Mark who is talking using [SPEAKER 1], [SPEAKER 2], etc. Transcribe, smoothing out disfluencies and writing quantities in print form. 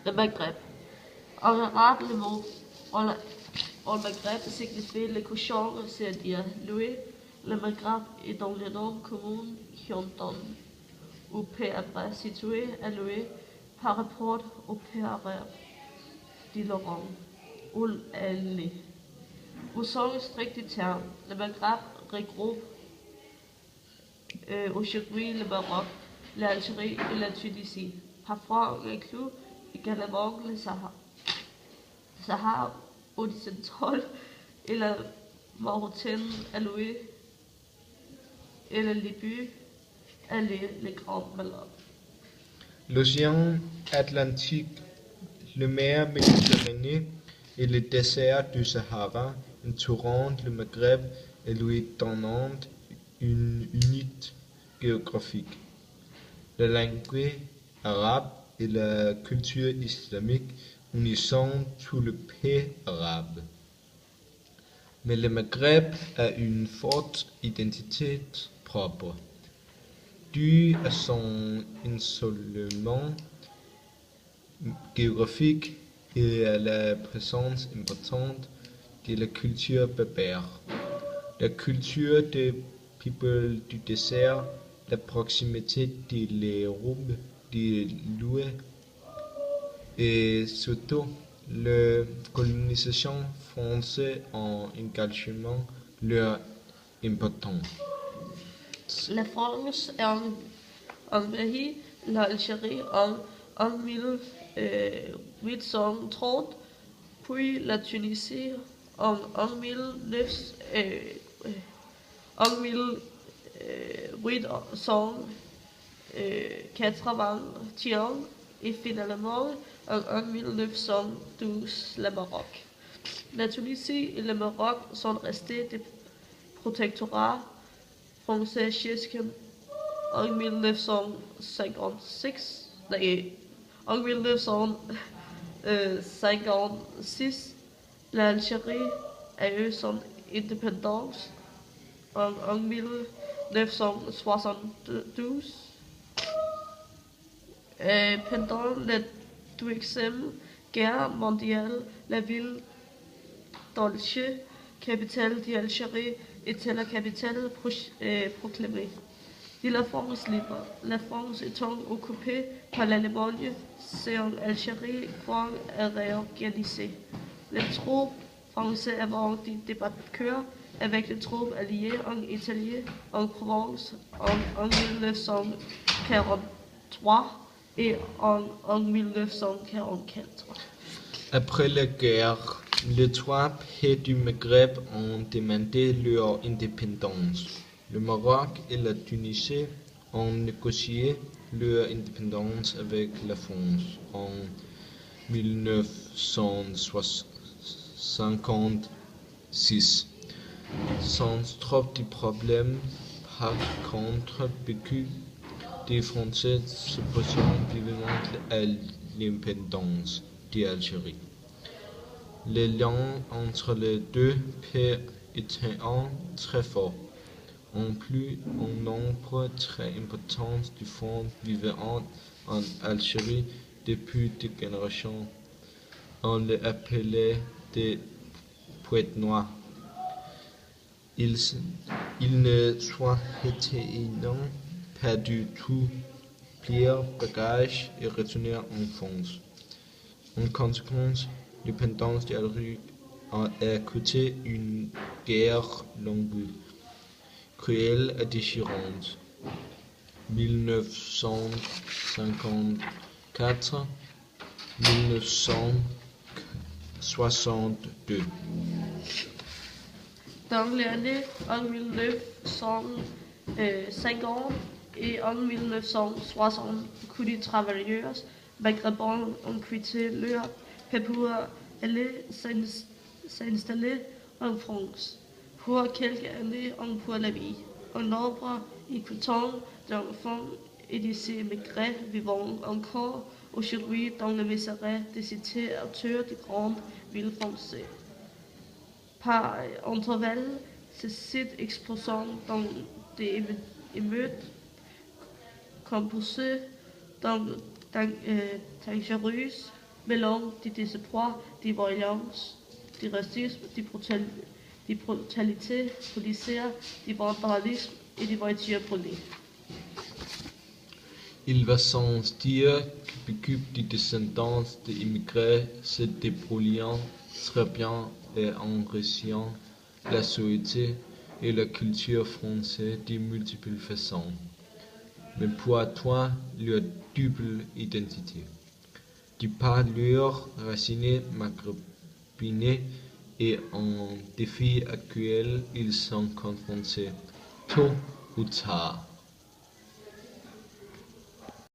[SPEAKER 1] Le Maghreb. En arabe, le mot en Maghreb signifie le cochon, c'est-à-dire Louis. Le Maghreb est dans le nom commun Hyondon, ou pays arabe situé à Louis par rapport au pays arabe de l'Oran, ou l'Eli. Au sens strict du terme, le Maghreb regroupe aujourd'hui le Maroc, l'Algérie et la Tunisie. Parfois, on inclut également le Sahara occidental et la Mauritanie allouée et le Libye et les Grands Malades.
[SPEAKER 2] L'océan Atlantique, le mer Méditerranée et le désert du Sahara entourant le Maghreb et lui donnant une unité géographique. La langue arabe et la culture islamique unissant tout le pays arabe. Mais le Maghreb a une forte identité propre, due à son isolement géographique et à la présence importante de la culture berbère. La culture des peuples du désert, la proximité de l'Europe de l'Ouest et surtout la colonisation française ont également leur importance.
[SPEAKER 1] La France a envahi l'Algérie en 1830, puis la Tunisie en 1881 et finalement en 1912 le Maroc. La Tunisie et le Maroc sont restés des protectorats français jusqu'en 1956. En 1956, l'Algérie a eu son indépendance en 1972. Pendant la Deuxième Guerre mondiale, la ville d'Alger, capitale d'Algérie, était la capitale proclamée de la France libre. La France étant occupée par l'Allemagne, c'est en Algérie qu'on a réorganisé. Les troupes françaises avaient des débarqueurs avec les troupes alliées en Italie, en Provence, en 1943 et en 1944.
[SPEAKER 2] Après la guerre, les trois pays du Maghreb ont demandé leur indépendance. Le Maroc et la Tunisie ont négocié leur indépendance avec la France en 1956, sans trop de problèmes. Par contre, beaucoup de Français s'opposant vivement à l'indépendance d'Algérie. Les liens entre les deux pays étaient très forts. En plus, un nombre très important de Français vivant en Algérie depuis des générations. On les appelait des poètes noirs. Ils ne souhaitaient pas du tout plier bagages et retourner en France. En conséquence, l'indépendance d'Algérie a coûté une guerre longue, cruelle et déchirante. 1954-1962.
[SPEAKER 1] Dans l'année en 1950 et en 1960, beaucoup de travailleurs maghrébins ont quitté l'Europe pour aller s'installer en France. Pour quelques années, on pour la vie. Un nombre important d'enfants et de ces migrants vivant encore aujourd'hui dans le misère des cités autour des grandes villes françaises. Par intervalle, ce site exposant dans des émeutes composées dangereuses Melon de désespoir, de violence, de racisme, de brutalité policière, de vandalisme et de voitures brûlées.
[SPEAKER 2] Il va sans dire que beaucoup de descendants d'immigrés se débrouillant très bien et enrichissant la société et la culture française de multiples façons. Mais pour toi, leur double identité. De par leurs racines maghrébines et un défi actuel, ils sont confrontés tôt ou tard.